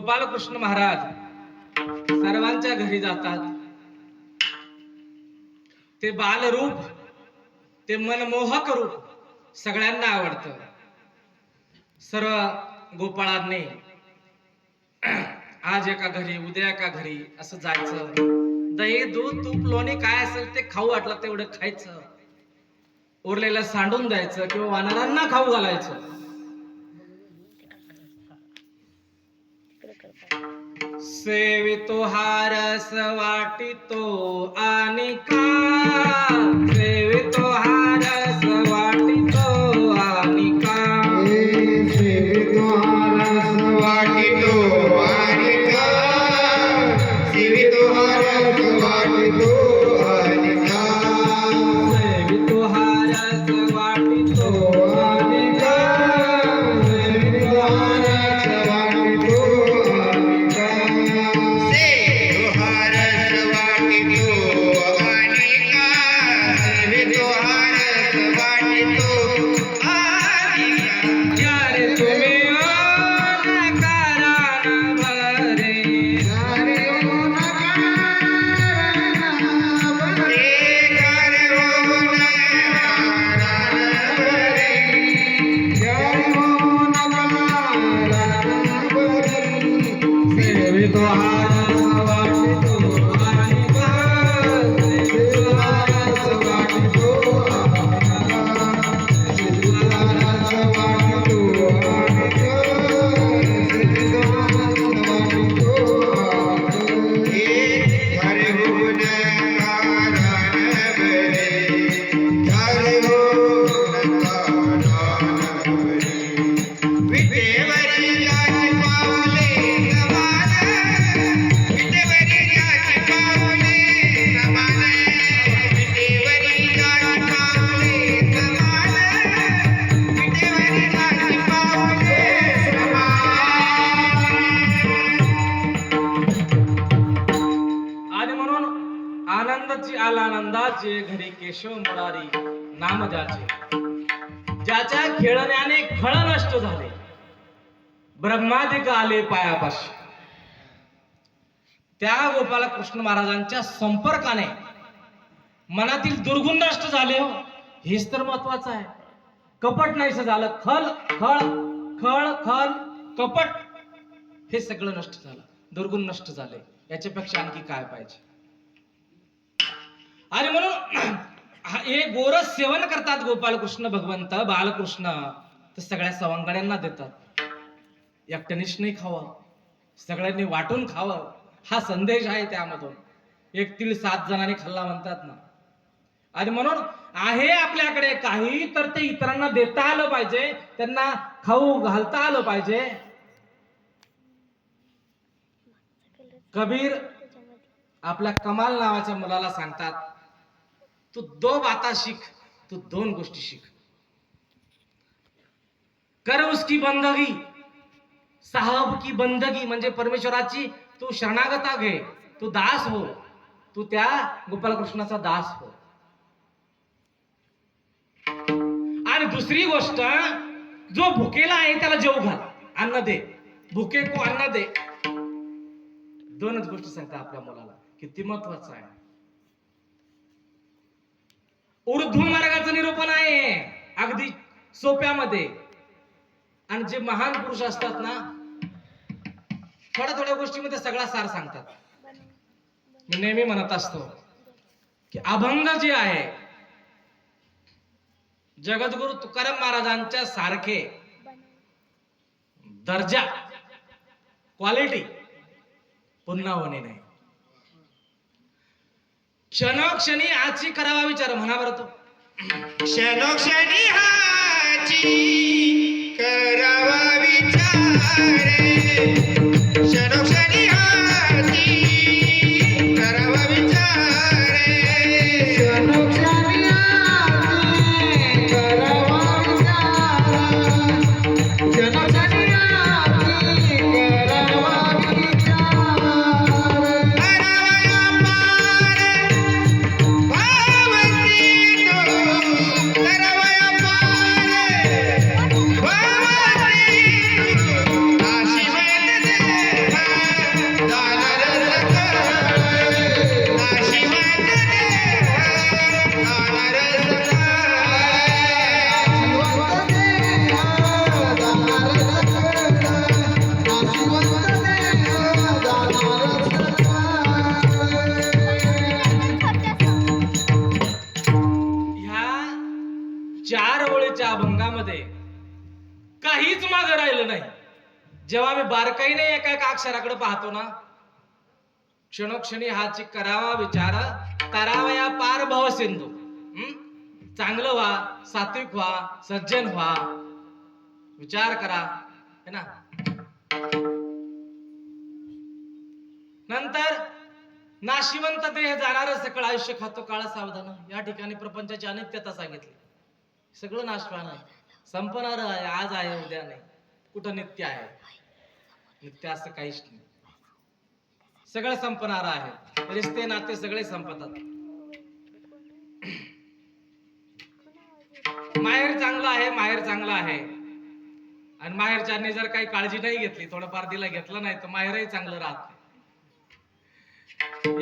गोपालकृष्ण महाराज सर्वांच्या घरी जातात. ते बालरूप, ते मनमोहक रूप सगळ्यांना आवडतं. सर्व गोपाळांनी आज एका घरी उद्या एका घरी असं जायचं. दही दूध तूप लोणी काय असेल ते खाऊ वाटलं तेवढं खायचं. उरलेलं सांडून द्यायचं किंवा वानरांना खाऊ घालायचं. सेवितो हारस वाटितो आणि का, सेवितो हारस वाटितो आणि का, सेवितो हारस वाटितो आणि का, सेवितो हारस वाटितो आणि का, सेवितो हारस वाटितो आणि का, सेवितो हारस वाटितो आणि का, सेवितो हारस वाटितो आणि का, सेवितो हारस वाटितो आणि का. यारे तुम्ही नकारान भरे, यारे हो नकारान भरे, यारे हो नकारान भरे, यारे हो नकारान भरे. सेवितो हारस वाटितो आणि का, सेवितो हारस वाटितो आणि का, सेवितो हारस वाटितो आणि का, सेवितो हारस वाटितो आणि का. यारे हो नकारान भरे, यारे हो नकारान भरे. विटेवरी जाची पावले समान, विटेवरी जाची पावले समान, विटेवरी जाची पावले समान, विटेवरी जाची पावले समान. आणि म्हणून आनंदाची आलानंदाचे घरी केशव मुरारी नाम ज्याचे, ज्याच्या खेळण्याने खळ नष्ट झाले, ब्रह्मादिक आले पायापाशी, त्या गोपालकृष्ण महाराजांच्या संपर्काने मनातील दुर्गुण नष्ट झाले. हो, हेच तर महत्वाचं आहे. कपट नाहीसं झालं. खल खळ खळ खल कपट हे सगळं नष्ट झालं. दुर्गुण नष्ट झाले. याच्यापेक्षा आणखी काय पाहिजे. आणि म्हणून हे गोरस सेवन करतात गोपालकृष्ण भगवंत बालकृष्ण, तर सगळ्या सवंगड्यांना देतात. एकट्यानेच नाही खावं, सगळ्यांनी वाटून खावं, हा संदेश आहे त्यामधून. एक तीळ 7 जणांनी खाल्ला म्हणतात ना. आणि म्हणून आहे आपल्याकडे काही तर ते इतरांना देता आलं पाहिजे, त्यांना खाऊ घालता आलं पाहिजे. कबीर आपल्या कमाल नावाच्या मुलाला सांगतात, तू 2 बाता शिक, तू 2 गोष्टी शिक. कर उसकी बंदगी, साहब की बंदगी म्हणजे परमेश्वराची तू शरणागता घे, तू दास हो, तू त्या गोपालकृष्णाचा दास हो. आणि दुसरी गोष्ट, जो भुकेला आहे त्याला जेवू घाल, अन्न दे. भुके को अन्न दे. 2च गोष्टी सांगतात आपल्या मुलाला. किती महत्वाचं आहे. ऊर्ध्व मार्गाचं निरूपण आहे अगदी सोप्यामध्ये. आणि जे महान पुरुष असतात ना, थोड्या थोड्या गोष्टीमध्ये सगळा सार सांगतात. मी नेहमी म्हणत असतो की अभंग जे आहे, जगद्गुरु तुकाराम महाराजांच्या सारखे दर्जा, क्वालिटी पुन्हा होणे नाही. क्षणोक्षणी आजची करावा विचार. म्हणा बरं तो. क्षणोक्षणी हाची करावा विचार, क्षणोक्षणी हाची करावा विचार, क्षणोक्षणी हाची करावा विचार, क्षणोक्षणी हाची करावा विचार. करावया पार भावसिनो, करावया पार भावसिनो. काहीच मागं राहिलं नाही. जेव्हा मी बारकाईने एका एका अक्षराकडे पाहतो ना, क्षणोक्षणी हाची करावा विचार, तारावया पार भव सिंधू. चांगलं व्हा, सात्विक व्हा, सज्जन व्हा, विचार करा, है ना. नंतर नाशिवंत देह जाणार सकळ आयुष्य खातो काळा सावधान. या ठिकाणी प्रपंचाची अनित्यता सांगितली. सगळं नाशवान आहे, संपणार आहे, आज आहे उद्या नाही. कुठं नित्य आहे? नित्य असं काहीच नाही. सगळं संपणार आहे. रिश्ते नाते सगळे संपतात. माहेर चांगला आहे, माहेर चांगला आहे. आणि माहेरच्यांनी जर काही काळजी नाही घेतली, थोडंफार दिला घेतलं नाही, तर माहेरही चांगलं राहत नाही.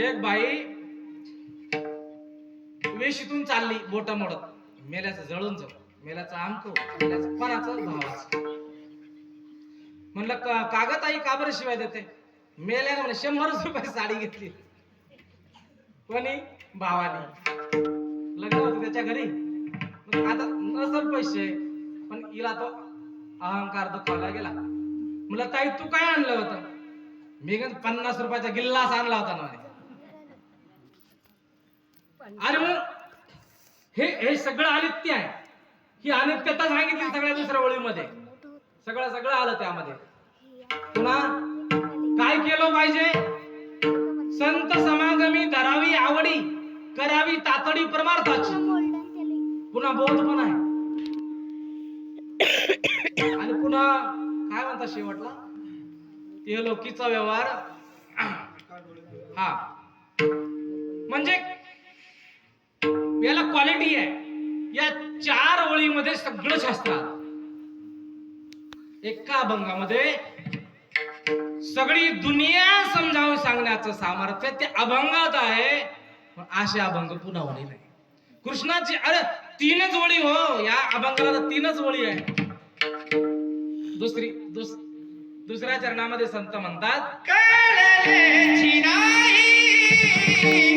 एक बाई वेशीतून चालली बोट मोडत, मेल्याचं जळून जाऊ, मेल्याचं आमको, मेल्याचं कोणाचं, भावाचं. म्हणलं कागद आई का बरं शिवाय देते? मेल्याने म्हणे 100 रुपये साडी घेतली. कोणी? भावानी. लग्न होतं त्याच्या घरी. आता नसल पैसे, पण हिला तो अहंकार दुखावला गेला. म्हणलं ताई तू काय आणलं होतं? मी 50 रुपयाचा गिल्लास आणला होता ना. अरे मग हे सगळं अनित्य आहे. ही अनित्यता सांगितली सगळ्या दुसऱ्या ओळीमध्ये. सगळं आलं त्यामध्ये. पुन्हा काय केलं पाहिजे? संत समागमी धरावी आवडी, करावी तातडी परमार्थाची. पुन्हा बोध पण आहे. आणि पुन्हा काय म्हणतात शेवटला? ते लोकीचा व्यवहार. हा म्हणजे याला क्वालिटी आहे. या 4 ओळीमध्ये सगळं शास्त्र आलं. एका अभंगामध्ये सगळी दुनिया समजावून सांगण्याचं सामर्थ्य ते अभंगात आहे. पण असे अभंग पुन्हा ओळी नाही. कृष्णाची अरे 3च ओळी हो. या अभंगाला 3च ओळी आहे. दुसऱ्या चरणामध्ये संत म्हणतात, कळलेची नाही